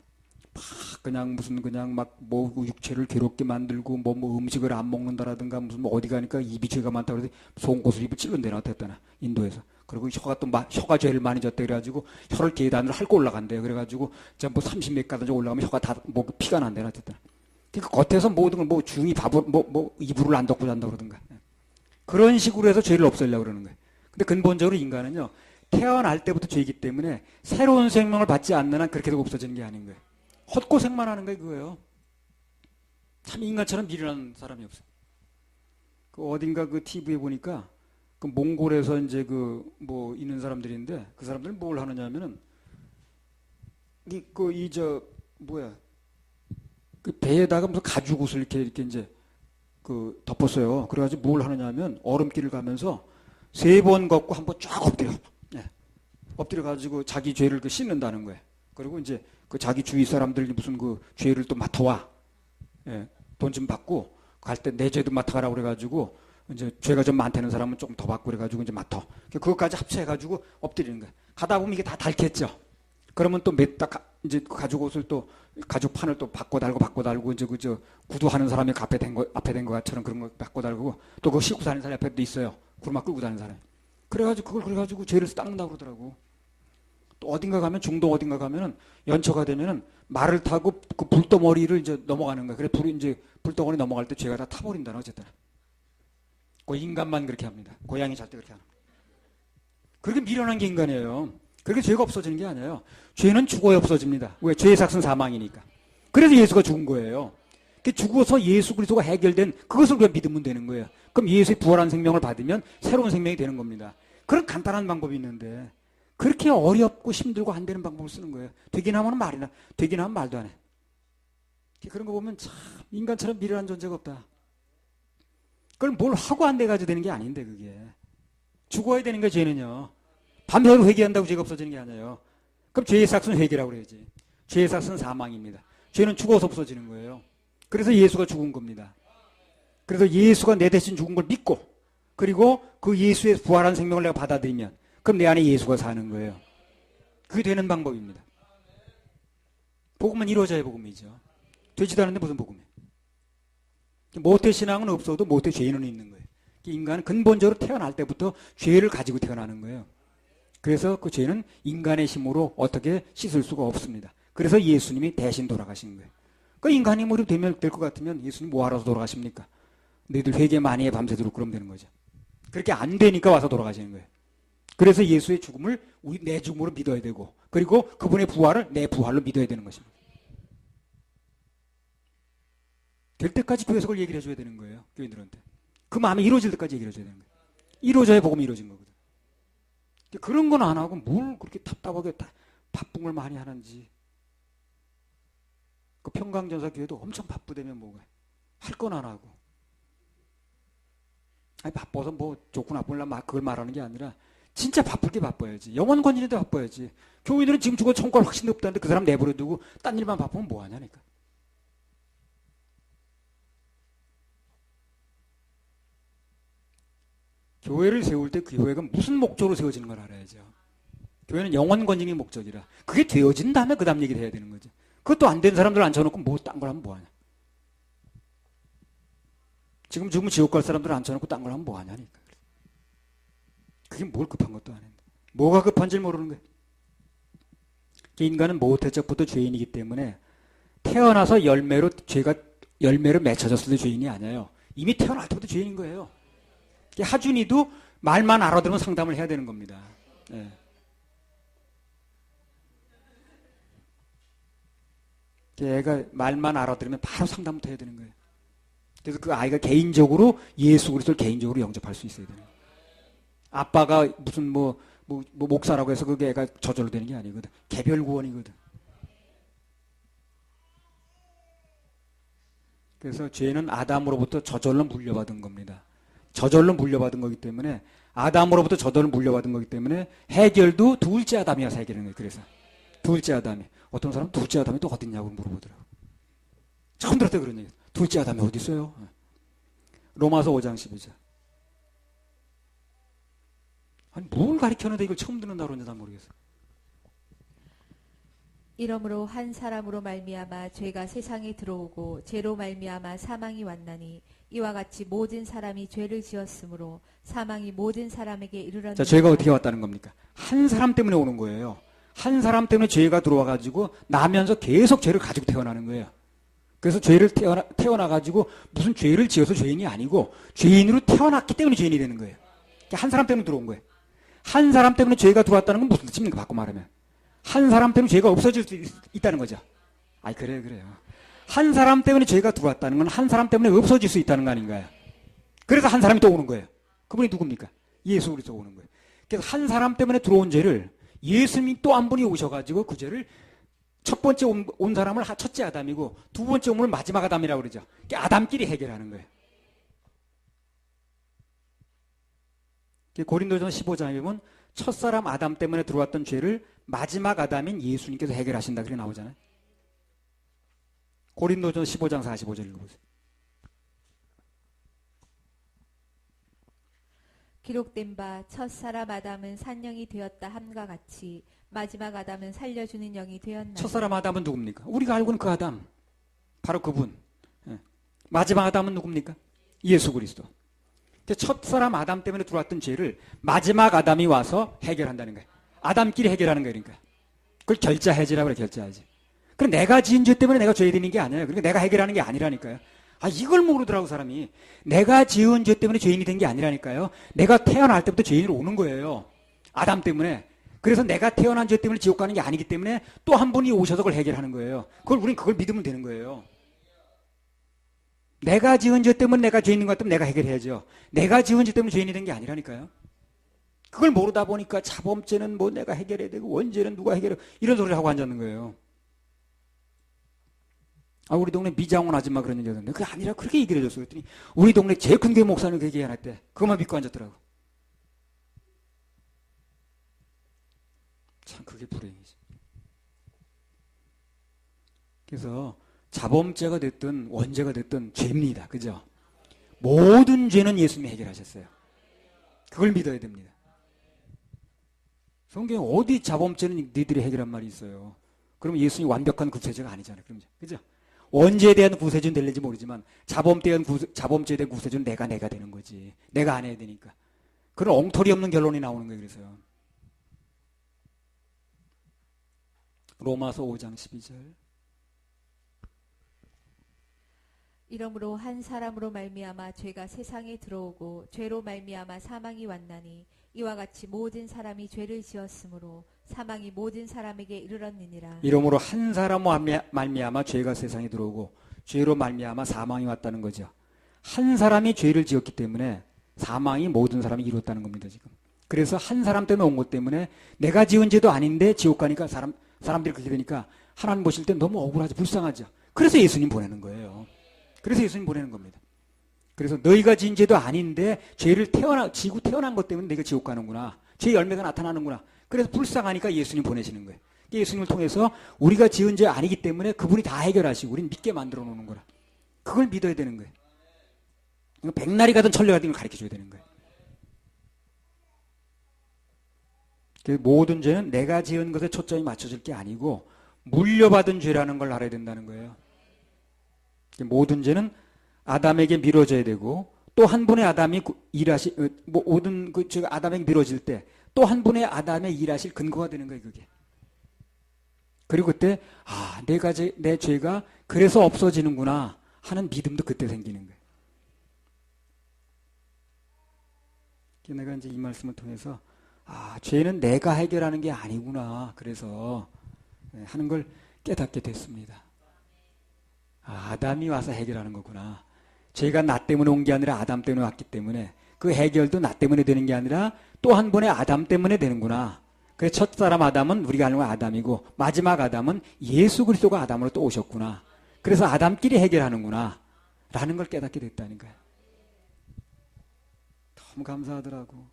막 그냥 무슨 그냥 막 뭐 육체를 괴롭게 만들고 뭐 음식을 안 먹는다라든가 무슨 뭐 어디 가니까 입이 죄가 많다 그래서 송곳을 입을 찔른데 나타났다나 인도에서. 그리고 혀가 또 혀가 죄를 많이 졌다 그래가지고 혀를 계단으로 핥고 올라간대요. 그래가지고 뭐 30몇 가지 올라가면 혀가 다 뭐 피가 난대 나타났다. 그러니까 겉에서 모든 걸 뭐 중이 밥을 뭐 이불을 안 덮고 잔다 그러든가 그런 식으로 해서 죄를 없애려고 그러는 거예요. 근데 근본적으로 인간은요 태어날 때부터 죄이기 때문에 새로운 생명을 받지 않는 한 그렇게 없어지는 게 아닌 거예요. 헛고생만 하는 거예요, 그거예요. 참 인간처럼 미련한 사람이 없어요. 그 어딘가 그 TV에 보니까 그 몽골에서 이제 그 뭐 있는 사람들인데 그 사람들은 뭘 하느냐면은 그 배에다가 무슨 가죽옷을 이렇게 이제 그 덮었어요. 그래가지고 뭘 하느냐면 얼음길을 가면서 3번 걷고 한 번 쫙 엎드려. 엎드려 가지고 자기 죄를 그 씻는다는 거예요. 그리고 이제 그 자기 주위 사람들이 무슨 그 죄를 또 맡아와. 돈 좀 받고 갈 때 내 죄도 맡아가라고 그래가지고 이제 죄가 좀 많다는 사람은 조금 더 받고 그래가지고 이제 맡아. 그것까지 합쳐가지고 엎드리는 거예요. 가다 보면 이게 다 닳겠죠. 그러면 또 이제 가죽 옷을 또 가죽 판을 또 바꿔 달고 이제 그저 구두하는 사람이 앞에 된 것처럼 그런 거 바꿔 달고 또 그 싣고 다니는 사람이 앞에도 있어요. 구르마 끌고 다니는 사람이. 그래가지고 그걸 그래가지고 죄를 닦는다고 그러더라고. 또 어딘가 가면 중동 어딘가 가면은 연초가 되면은 말을 타고 그 불덩어리를 이제 넘어가는 거야. 그래 불이 이제 불덩어리 넘어갈 때 죄가 다 타버린다는 어쨌든. 그 인간만 그렇게 합니다. 고양이 잘 때 그렇게 하는. 그렇게 미련한 게 인간이에요. 그렇게 죄가 없어지는 게 아니에요. 죄는 죽어야 없어집니다. 왜? 죄의 삭은 사망이니까. 그래서 예수가 죽은 거예요. 죽어서 예수 그리스도가 해결된 그것을 우리가 믿으면 되는 거예요. 그럼 예수의 부활한 생명을 받으면 새로운 생명이 되는 겁니다. 그런 간단한 방법이 있는데 그렇게 어렵고 힘들고 안 되는 방법을 쓰는 거예요. 되긴 하면 말이나 되긴 하면 말도 안 해. 그런 거 보면 참 인간처럼 미련한 존재가 없다. 그걸 뭘 하고 안 돼가지고 되는 게 아닌데 그게. 죽어야 되는 거예요 죄는요. 밤새도록 회개한다고 죄가 없어지는 게 아니에요. 그럼 죄의 삭은 회개라고 그래야지. 죄의 삭은 사망입니다. 죄는 죽어서 없어지는 거예요. 그래서 예수가 죽은 겁니다. 그래서 예수가 내 대신 죽은 걸 믿고 그리고 그 예수의 부활한 생명을 내가 받아들이면 그럼 내 안에 예수가 사는 거예요. 그게 되는 방법입니다. 복음은 이루어져야 복음이죠. 되지도 않는데 무슨 복음이에요. 모태신앙은 없어도 모태죄인은 있는 거예요. 인간은 근본적으로 태어날 때부터 죄를 가지고 태어나는 거예요. 그래서 그 죄는 인간의 힘으로 어떻게 씻을 수가 없습니다. 그래서 예수님이 대신 돌아가신 거예요. 그 인간이 뭐 되면 될 것 같으면 예수님 뭐 하러 돌아가십니까? 너희들 회개 많이 해 밤새도록 그러면 되는 거죠. 그렇게 안 되니까 와서 돌아가시는 거예요. 그래서 예수의 죽음을 내 죽음으로 믿어야 되고 그리고 그분의 부활을 내 부활로 믿어야 되는 것입니다. 될 때까지 교회에서 그걸 얘기를 해줘야 되는 거예요. 교인들한테. 그 마음이 이루어질 때까지 얘기를 해줘야 되는 거예요. 이루어져야 복음이 이루어진 거거든. 그런 건 안 하고 뭘 그렇게 답답하게 바쁜 걸 많이 하는지. 그 평강전사 교회도 엄청 바쁘다면 뭐가 할 건 안 하고. 아니 바빠서 뭐 좋고 나쁘나 그걸 말하는 게 아니라 진짜 바쁠 게 바빠야지. 영원 건진인데 바빠야지. 교인들은 지금 죽어 천권 확신이 없다는데 그 사람 내버려 두고 딴 일만 바쁘면 뭐 하냐니까. 교회를 세울 때 그 교회가 무슨 목적으로 세워지는 걸 알아야죠. 교회는 영원 건진이 목적이라 그게 되어진 다음에 그 다음 얘기를 해야 되는 거죠. 그것도 안 된 사람들 앉혀놓고 뭐 딴 걸 하면 뭐하냐. 지금 죽으면 지옥 갈 사람들 앉혀놓고 딴 걸 하면 뭐하냐니까. 그게 뭘 급한 것도 아닌데. 뭐가 급한지 모르는 거예요. 인간은 모태적부터 죄인이기 때문에 태어나서 열매로 맺혀졌을 때 죄인이 아니에요. 이미 태어날 때부터 죄인인 거예요. 하준이도 말만 알아들으면 상담을 해야 되는 겁니다. 예. 애가 말만 알아들으면 바로 상담부터 해야 되는 거예요. 그래서 그 아이가 개인적으로 예수 그리스도를 개인적으로 영접할 수 있어야 되는 거예요. 아빠가 무슨 목사라고 해서 그게 애가 저절로 되는 게 아니거든. 개별 구원이거든. 그래서 죄는 아담으로부터 저절로 물려받은 겁니다. 저절로 물려받은 거기 때문에 아담으로부터 저절로 물려받은 거기 때문에 해결도 둘째 아담이 와서 해결하는 거예요. 그래서 둘째 아담이. 어떤 사람은 둘째 아담이 또 어딨냐고 물어보더라고. 처음 들었대 그런 얘기. 둘째 아담이 어디 있어요? 로마서 5장 12절. 아니 뭘 가르쳤는데 이걸 처음 듣는다 그러는지 난 모르겠어. 이러므로 한 사람으로 말미암아 죄가 세상에 들어오고 죄로 말미암아 사망이 왔나니 이와 같이 모든 사람이 죄를 지었으므로 사망이 모든 사람에게 이르렀느니라. 자, 죄가 어떻게 왔다는 겁니까? 한 사람 때문에 오는 거예요. 한 사람 때문에 죄가 들어와가지고 나면서 계속 죄를 가지고 태어나는 거예요. 그래서 죄를 태어나가지고 무슨 죄를 지어서 죄인이 아니고 죄인으로 태어났기 때문에 죄인이 되는 거예요. 한 사람 때문에 들어온 거예요. 한 사람 때문에 죄가 들어왔다는 건 무슨 뜻입니까? 바꿔 말하면. 한 사람 때문에 죄가 없어질 수 있다는 거죠. 아이, 그래요. 한 사람 때문에 죄가 들어왔다는 건 한 사람 때문에 없어질 수 있다는 거 아닌가요? 그래서 한 사람이 또 오는 거예요. 그분이 누굽니까? 예수 그리스도 오는 거예요. 그래서 한 사람 때문에 들어온 죄를 예수님이 또 한 분이 오셔가지고 그 죄를 첫 번째 온 사람을 첫째 아담이고 두 번째 온 마지막 아담이라고 그러죠. 아담끼리 해결하는 거예요. 고린도전서 15장에 보면 첫사람 아담 때문에 들어왔던 죄를 마지막 아담인 예수님께서 해결하신다 그렇게 나오잖아요. 고린도전서 15장 45절 읽어보세요. 기록된 바 첫사람 아담은 산영이 되었다 함과 같이 마지막 아담은 살려주는 영이 되었나니. 첫사람 아담은 누굽니까? 우리가 알고 있는 그 아담. 바로 그분. 마지막 아담은 누굽니까? 예수 그리스도. 첫사람 아담 때문에 들어왔던 죄를 마지막 아담이 와서 해결한다는 거예요. 아담끼리 해결하는 거예요. 그러니까. 그걸 결자해지라고 그래, 결자해지. 그럼 내가 지은 죄 때문에 내가 죄인인 게 아니에요. 그러니까 내가 해결하는 게 아니라니까요. 이걸 모르더라고, 사람이. 내가 지은 죄 때문에 죄인이 된 게 아니라니까요. 내가 태어날 때부터 죄인으로 오는 거예요. 아담 때문에. 그래서 내가 태어난 죄 때문에 지옥 가는 게 아니기 때문에 또 한 분이 오셔서 그걸 해결하는 거예요. 우린 그걸 믿으면 되는 거예요. 내가 지은 죄 때문에 내가 죄인인 것 같으면 내가 해결해야죠. 내가 지은 죄 때문에 죄인이 된 게 아니라니까요. 그걸 모르다 보니까 자범죄는 뭐 내가 해결해야 되고 원죄는 누가 해결해 이런 소리를 하고 앉았는 거예요. 우리 동네 미장원 아줌마 그런 얘기 하던데 그게 아니라 그렇게 얘기를 해줬어요. 그랬더니 우리 동네 제일 큰 교회 목사님 그렇게 얘기 안 했대. 그것만 믿고 앉았더라고. 참 그게 불행이지. 그래서 자범죄가 됐든 원죄가 됐든 죄입니다. 그죠? 모든 죄는 예수님이 해결하셨어요. 그걸 믿어야 됩니다. 성경에 어디 자범죄는 니들이 해결한 말이 있어요. 그러면 예수님이 완벽한 구세주가 아니잖아요. 그죠? 원죄에 대한 구세주는 될지 모르지만 자범죄에 대한 구세주는 내가 되는 거지. 내가 안 해야 되니까. 그런 엉터리 없는 결론이 나오는 거예요. 그래서요. 로마서 5장 12절. 이러므로 한 사람으로 말미암아 죄가 세상에 들어오고 죄로 말미암아 사망이 왔나니 이와 같이 모든 사람이 죄를 지었으므로 사망이 모든 사람에게 이르렀느니라. 이러므로 한 사람으로 말미암아 죄가 세상에 들어오고 죄로 말미암아 사망이 왔다는 거죠. 한 사람이 죄를 지었기 때문에 사망이 모든 사람이 이뤘다는 겁니다. 지금. 그래서 한 사람 때문에 온 것 때문에 내가 지은 죄도 아닌데 지옥 가니까 사람들이 그렇게 되니까 하나님 보실 때 너무 억울하죠. 불쌍하죠. 그래서 예수님 보내는 거예요. 그래서 예수님 보내는 겁니다. 그래서 너희가 지은 죄도 아닌데 죄를 지고 태어난 것 때문에 내가 지옥 가는구나. 죄의 열매가 나타나는구나. 그래서 불쌍하니까 예수님 보내시는 거예요. 예수님을 통해서 우리가 지은 죄 아니기 때문에 그분이 다 해결하시고 우리는 믿게 만들어 놓는 거라. 그걸 믿어야 되는 거예요. 백날이 가든 천리 가든 가르쳐줘야 되는 거예요. 모든 죄는 내가 지은 것에 초점이 맞춰질 게 아니고 물려받은 죄라는 걸 알아야 된다는 거예요. 모든 죄는 아담에게 미뤄져야 되고, 또 한 분의 아담이 모든 아담에게 미뤄질 때 또 한 분의 아담의 일하실 근거가 되는 거예요, 그게. 그리고 그때 내 죄가 그래서 없어지는구나 하는 믿음도 그때 생기는 거예요. 내가 이제 이 말씀을 통해서 죄는 내가 해결하는 게 아니구나, 그래서 하는 걸 깨닫게 됐습니다. 아담이 와서 해결하는 거구나. 죄가 나 때문에 온 게 아니라 아담 때문에 왔기 때문에 그 해결도 나 때문에 되는 게 아니라 또 한 번의 아담 때문에 되는구나. 그래서 첫 사람 아담은 우리가 아는 아담이고, 마지막 아담은 예수 그리스도가 아담으로 또 오셨구나. 그래서 아담끼리 해결하는구나 라는 걸 깨닫게 됐다는 거예요. 너무 감사하더라고.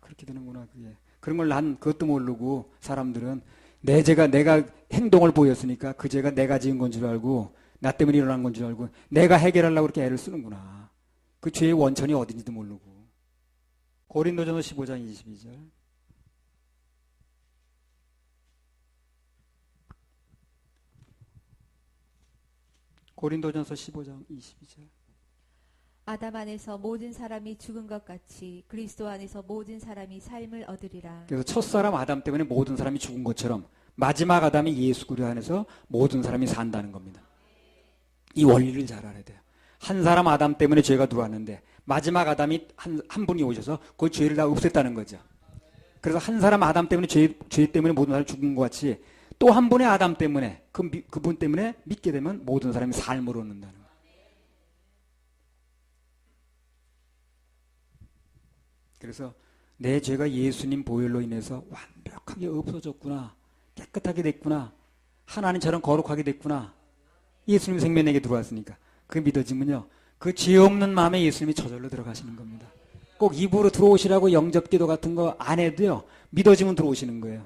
그렇게 되는구나, 그게. 그런 걸 난 그것도 모르고, 사람들은 내가 행동을 보였으니까 그 죄가 내가 지은 건 줄 알고, 나 때문에 일어난 건 줄 알고, 내가 해결하려고 그렇게 애를 쓰는구나. 그 죄의 원천이 어딘지도 모르고. 고린도전서 15장 22절. 고린도전서 15장 22절. 아담 안에서 모든 사람이 죽은 것 같이 그리스도 안에서 모든 사람이 삶을 얻으리라. 그래서 첫사람 아담 때문에 모든 사람이 죽은 것처럼 마지막 아담이 예수 그리스도 안에서 모든 사람이 산다는 겁니다. 이 원리를 잘 알아야 돼요. 한 사람 아담 때문에 죄가 들어왔는데 마지막 아담이 한 분이 오셔서 그 죄를 다 없앴다는 거죠. 그래서 한 사람 아담 때문에 죄 때문에 모든 사람이 죽은 것 같이 또 한 분의 아담 때문에 그분 때문에 믿게 되면 모든 사람이 삶을 얻는다는 거예요. 그래서 내 죄가 예수님 보혈로 인해서 완벽하게 없어졌구나, 깨끗하게 됐구나, 하나님처럼 거룩하게 됐구나, 예수님 생명 내게 들어왔으니까 그게 믿어지면요, 그 죄 없는 마음에 예수님이 저절로 들어가시는 겁니다. 꼭 입으로 들어오시라고 영접기도 같은 거 안 해도요, 믿어지면 들어오시는 거예요.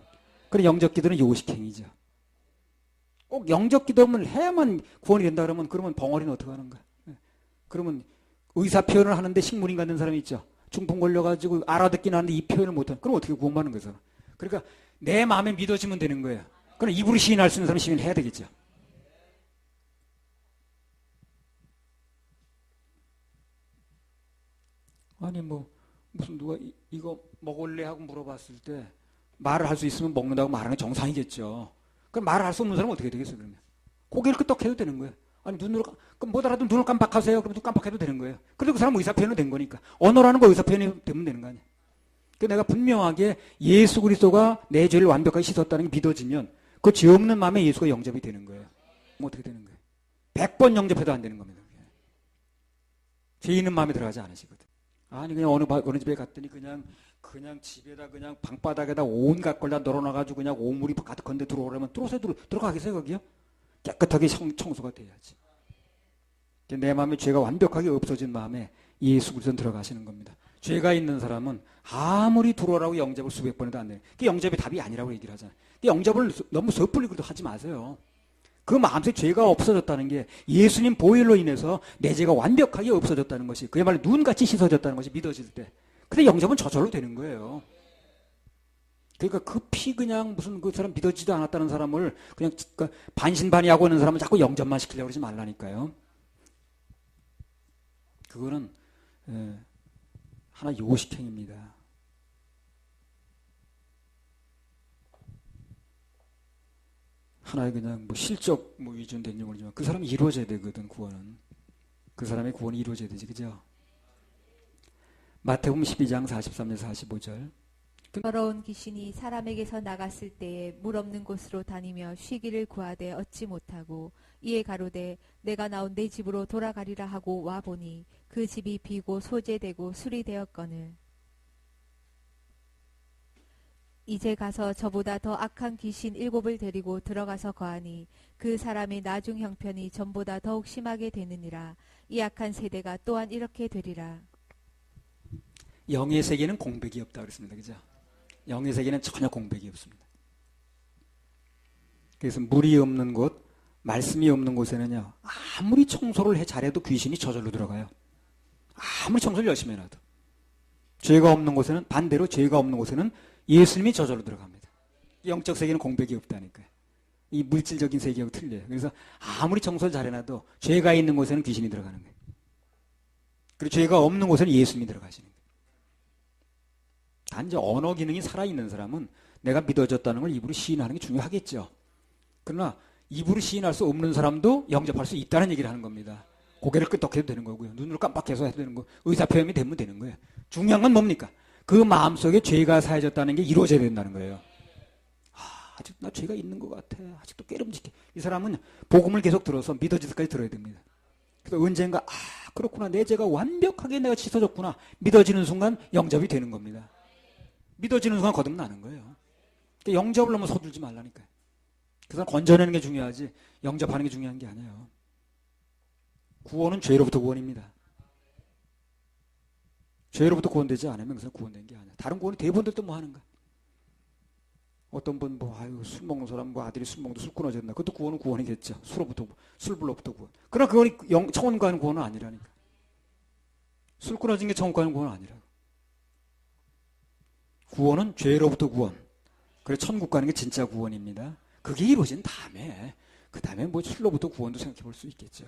그런 영접기도는 요식행위죠. 꼭 영접기도를 해야만 구원이 된다 그러면 벙어리는 어떻게 하는 거야? 그러면 의사 표현을 하는데 식물인간 된 사람이 있죠. 중풍 걸려가지고 알아듣긴 하는데 이 표현을 못하는, 그럼 어떻게 구원받는 거죠? 그러니까 내 마음에 믿어지면 되는 거예요. 그럼 입으로 시인할 수 있는 사람 시인해야 되겠죠. 아니 무슨 누가 이거 먹을래 하고 물어봤을 때 말을 할 수 있으면 먹는다고 말하는 게 정상이겠죠. 그럼 말을 할 수 없는 사람은 어떻게 되겠어요, 그러면? 고개를 끄덕해도 되는 거예요. 아니 그럼 못 알아도 눈을 깜빡하세요. 그럼 눈 깜빡해도 되는 거예요. 그래도 그 사람은 의사표현은 된 거니까. 언어라는 거 의사표현이 되면 되는 거 아니야. 그 내가 분명하게 예수 그리스도가 내 죄를 완벽하게 씻었다는 게 믿어지면 그 죄 없는 마음에 예수가 영접이 되는 거예요. 뭐 어떻게 되는 거예요? 100번 영접해도 안 되는 겁니다. 죄 있는 마음에 들어가지 않으시거든. 아니 그냥 어느 집에 갔더니 그냥 집에다 그냥 방바닥에다 온갖 걸 다 널어놔가지고 그냥 오물이 가득한데 들어오려면 들어가겠어요, 거기요? 깨끗하게 청소가 돼야지. 내 마음에 죄가 완벽하게 없어진 마음에 예수 그리스도는 들어가시는 겁니다. 죄가 있는 사람은 아무리 들어오라고 영접을 수백 번 해도 안 돼요. 그게 영접이 답이 아니라고 얘기를 하잖아요. 그 영접을 너무 섣불리 하지 마세요. 그 마음속에 죄가 없어졌다는 게 예수님 보혈로 인해서 내 죄가 완벽하게 없어졌다는 것이, 그야말로 눈같이 씻어졌다는 것이 믿어질 때, 근데 영접은 저절로 되는 거예요. 그러니까 급히 그냥 무슨 그 사람 믿어지도 않았다는 사람을 그냥 반신반의하고 있는 사람은 자꾸 영접만 시키려고 그러지 말라니까요. 그거는 하나 요식행입니다. 하나의 그냥 실적 위주는 된지 모르지만 그 사람이 이루어져야 되거든, 구원은. 그 사람의 구원이 이루어져야 되지, 그죠? 마태복음 12장 43절 45절. 더러운 귀신이 사람에게서 나갔을 때에 물 없는 곳으로 다니며 쉬기를 구하되 얻지 못하고 이에 가로되 내가 나온 내 집으로 돌아가리라 하고 와보니 그 집이 비고 소재되고 술이 되었거늘 이제 가서 저보다 더 악한 귀신 7을 데리고 들어가서 거하니 그 사람의 나중 형편이 전보다 더욱 심하게 되느니라. 이 악한 세대가 또한 이렇게 되리라. 영의 세계는 공백이 없다 그랬습니다. 그죠? 영의 세계는 전혀 공백이 없습니다. 그래서 물이 없는 곳, 말씀이 없는 곳에는요, 아무리 청소를 잘해도 귀신이 저절로 들어가요. 아무리 청소를 열심히 해놔도. 죄가 없는 곳에는, 반대로 죄가 없는 곳에는 예수님이 저절로 들어갑니다. 영적 세계는 공백이 없다니까요. 이 물질적인 세계하고 틀려요. 그래서 아무리 청소를 잘해놔도 죄가 있는 곳에는 귀신이 들어가는 거예요. 그리고 죄가 없는 곳에는 예수님이 들어가시는 거예요. 단지 언어 기능이 살아있는 사람은 내가 믿어졌다는 걸 입으로 시인하는 게 중요하겠죠. 그러나 입으로 시인할 수 없는 사람도 영접할 수 있다는 얘기를 하는 겁니다. 고개를 끄덕해도 되는 거고요. 눈을 깜빡해서 해도 되는 거고 의사표현이 되면 되는 거예요. 중요한 건 뭡니까? 그 마음속에 죄가 사해졌다는 게 이루어져야 된다는 거예요. 아직도 나 죄가 있는 것 같아. 아직도 깨름직해. 이 사람은 복음을 계속 들어서 믿어질 때까지 들어야 됩니다. 그래서 언젠가 그렇구나. 내 죄가 완벽하게 내가 씻어졌구나. 믿어지는 순간 영접이 되는 겁니다. 믿어지는 순간 거듭나는 거예요. 그러니까 영접을 너무 서둘지 말라니까요. 그 사람 건져내는 게 중요하지 영접하는 게 중요한 게 아니에요. 구원은 죄로부터 구원입니다. 죄로부터 구원되지 않으면 그 사람 구원된 게 아니야. 다른 구원이 대부분들 또 뭐 하는가? 어떤 분 술 먹는 사람 아들이 술 먹는데 술 끊어졌나? 그것도 구원은 구원이겠죠. 술불로부터 구원. 그러나 그건 천국 가는 구원은 아니라니까. 술 끊어진 게 천국 가는 구원은 아니라고. 구원은 죄로부터 구원. 그래 천국 가는 게 진짜 구원입니다. 그게 이루어진 다음에 그 다음에 뭐 술로부터 구원도 생각해 볼 수 있겠죠.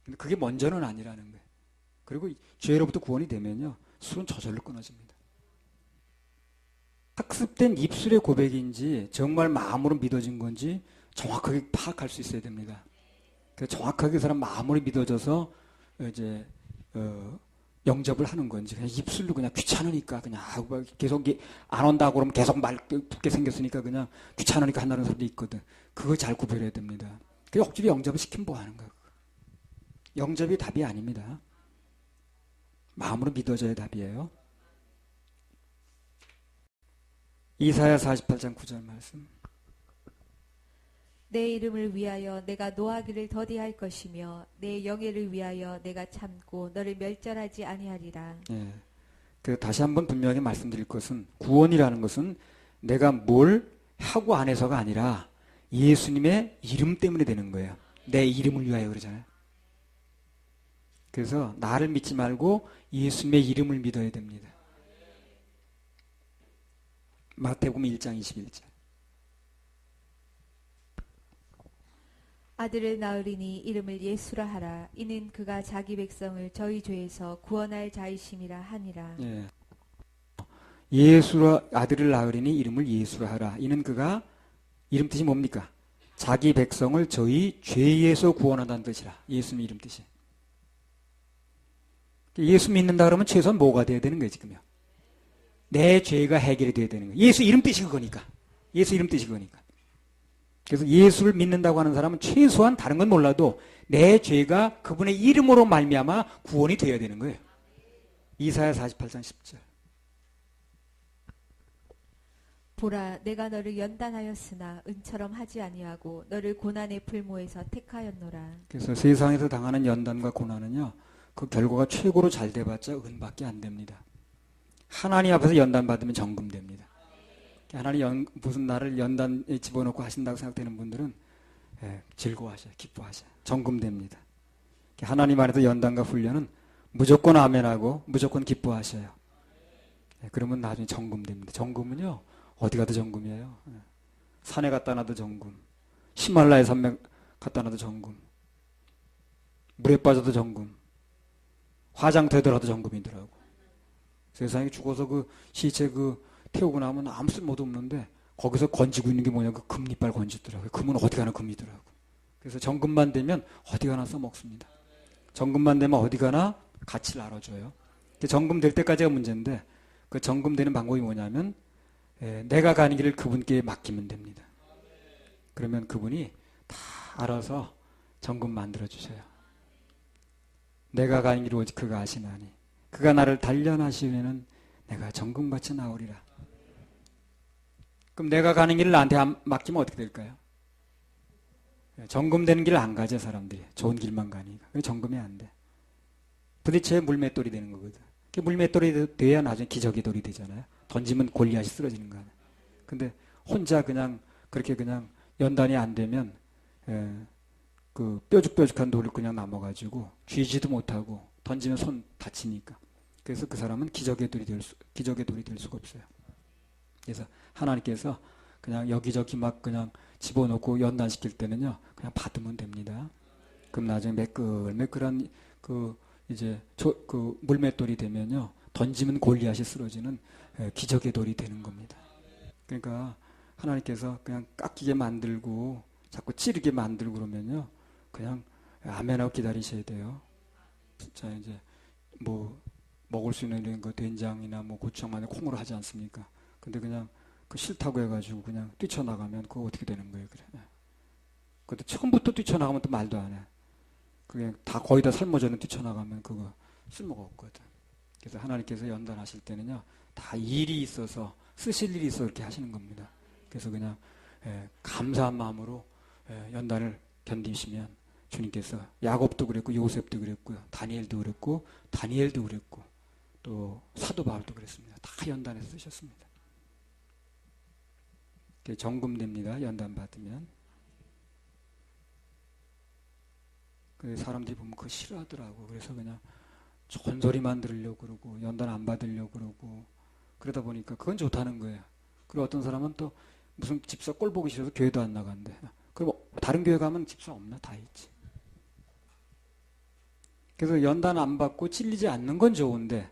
근데 그게 먼저는 아니라는 거예요. 그리고 죄로부터 구원이 되면요 술은 저절로 끊어집니다. 학습된 입술의 고백인지 정말 마음으로 믿어진 건지 정확하게 파악할 수 있어야 됩니다. 그래서 정확하게 그 사람 마음으로 믿어져서 이제 영접을 하는 건지 그냥 입술로 그냥 귀찮으니까 그냥 계속 안 온다고 그러면 계속 말 붙게 생겼으니까 그냥 귀찮으니까 한다는 사람도 있거든. 그거 잘 구별해야 됩니다. 그 억지로 영접을 시키면 뭐 하는 거야. 영접이 답이 아닙니다. 마음으로 믿어져야 답이에요. 이사야 48장 9절 말씀. 내 이름을 위하여 내가 노하기를 더디할 것이며 내 영예를 위하여 내가 참고 너를 멸절하지 아니하리라. 예. 그 다시 한번 분명하게 말씀드릴 것은 구원이라는 것은 내가 뭘 하고 안 해서가 아니라 예수님의 이름 때문에 되는 거예요. 내 이름을 위하여 그러잖아요. 그래서 나를 믿지 말고 예수님의 이름을 믿어야 됩니다. 마태복음 1장 21절. 아들을 낳으리니 이름을 예수라 하라. 이는 그가 자기 백성을 저희 죄에서 구원할 자이심이라 하니라. 예. 아들을 낳으리니 이름을 예수라 하라. 이는 그가 이름 뜻이 뭡니까? 자기 백성을 저희 죄에서 구원한다는 뜻이라. 예수님 이름 뜻이. 예수 믿는다 그러면 최소한 뭐가 돼야 되는 거예요, 지금요? 내 죄가 해결이 돼야 되는 거예요. 예수 이름 뜻이 그거니까. 예수 이름 뜻이 그거니까. 그래서 예수를 믿는다고 하는 사람은 최소한 다른 건 몰라도 내 죄가 그분의 이름으로 말미암아 구원이 되어야 되는 거예요. 이사야 48장 10절. 보라, 내가 너를 연단하였으나 은처럼 하지 아니하고 너를 고난의 풀무에서 택하였노라. 그래서 세상에서 당하는 연단과 고난은요, 그 결과가 최고로 잘 돼봤자 은밖에 안 됩니다. 하나님 앞에서 연단받으면 정금됩니다. 하나님 무슨 나를 연단에 집어넣고 하신다고 생각되는 분들은 즐거워하셔요. 기뻐하셔요. 정금됩니다. 하나님 안에서 연단과 훈련은 무조건 아멘하고 무조건 기뻐하셔요. 그러면 나중에 정금됩니다. 정금은요 어디 가도 정금이에요. 산에 갖다 놔도 정금, 히말라야 산맥 갖다 놔도 정금, 물에 빠져도 정금, 화장되더라도 정금이더라고. 세상에 죽어서 그 시체 태우고 나면 아무 쓸모도 없는데 거기서 건지고 있는 게 뭐냐, 그 금리빨 건지더라고요. 금은 어디 가나 금이더라고. 그래서 정금만 되면 어디 가나 써먹습니다. 정금만 되면 어디 가나 가치를 알아줘요. 정금 될 때까지가 문제인데 그 정금 되는 방법이 뭐냐면 내가 가는 길을 그분께 맡기면 됩니다. 그러면 그분이 다 알아서 정금 만들어주셔요. 내가 가는 길을 오직 그가 아시나니 그가 나를 단련하시면은 내가 정금같이 나오리라. 그럼 내가 가는 길을 나한테 맡기면 어떻게 될까요? 정금되는 길을 안 가죠, 사람들이. 좋은 길만 가니까. 정금이 안 돼. 부딪혀야 물맷돌이 되는 거거든. 물맷돌이 돼야 나중에 기적의 돌이 되잖아요. 던지면 골리앗이 쓰러지는 거 아니에요. 근데 혼자 그렇게 연단이 안 되면 그 뾰족뾰족한 돌을 그냥 남아가지고 쥐지도 못하고 던지면 손 다치니까. 그래서 그 사람은 기적의 돌이 될 수가 없어요. 그래서 하나님께서 그냥 여기저기 막 그냥 집어넣고 연단시킬 때는요, 그냥 받으면 됩니다. 그럼 나중에 매끌매끌한 이제 그 물맷돌이 되면요, 던지면 골리앗이 쓰러지는 기적의 돌이 되는 겁니다. 그러니까 하나님께서 그냥 깎이게 만들고 자꾸 찌르게 만들고 그러면요, 그냥 아멘하고 기다리셔야 돼요. 자, 이제 뭐 먹을 수 있는 이런 거 된장이나 뭐 고추장 마늘 콩으로 하지 않습니까? 근데 그냥 그 싫다고 해가지고 그냥 뛰쳐나가면 그거 어떻게 되는 거예요? 그래. 근데 처음부터 뛰쳐나가면 또 말도 안 해. 그게 다 거의 다 삶아져는 뛰쳐나가면 그거 쓸모가 없거든. 그래서 하나님께서 연단하실 때는요, 다 일이 있어서 쓰실 일이 있어 이렇게 하시는 겁니다. 그래서 그냥 감사한 마음으로 연단을 견디시면 주님께서 야곱도 그랬고 요셉도 그랬고요, 다니엘도 그랬고 또 사도 바울도 그랬습니다. 다 연단해서 쓰셨습니다. 정금됩니다. 연단 받으면. 사람들이 보면 그거 싫어하더라고. 그래서 그냥 좋은 소리만 들으려고 그러고 연단 안 받으려고 그러고 그러다 보니까 그건 좋다는 거예요. 그리고 어떤 사람은 또 무슨 집사 꼴 보기 싫어서 교회도 안 나간대. 그럼 다른 교회 가면 집사 없나? 다 있지. 그래서 연단 안 받고 찔리지 않는 건 좋은데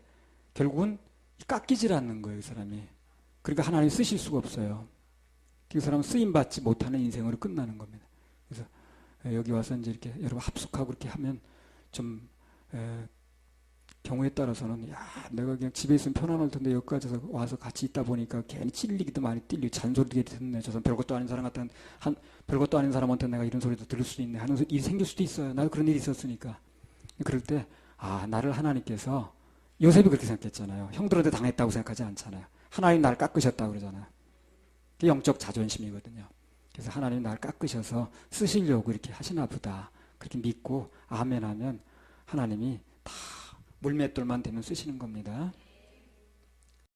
결국은 깎이질 않는 거예요, 이 사람이. 그러니까 하나님 쓰실 수가 없어요. 그 사람은 쓰임받지 못하는 인생으로 끝나는 겁니다. 그래서 여기 와서 이제 이렇게 여러분 합숙하고 이렇게 하면 좀 경우에 따라서는 야, 내가 그냥 집에 있으면 편안할 텐데 여기까지 와서 같이 있다 보니까 괜히 찔리기도 많이 찔리고 잔소리도 듣네. 저 사람 별것도 아닌 사람 같은 별것도 아닌 사람한테 내가 이런 소리도 들을 수 있네 하는 일이 생길 수도 있어요. 나도 그런 일이 있었으니까. 그럴 때 나를 하나님께서 요셉이 그렇게 생각했잖아요. 형들한테 당했다고 생각하지 않잖아요. 하나님 나를 깎으셨다고 그러잖아요. 그게 영적 자존심이거든요. 그래서 하나님 나를 깎으셔서 쓰시려고 이렇게 하시나 보다. 그렇게 믿고 아멘 하면 하나님이 다 물맷돌만 되면 쓰시는 겁니다.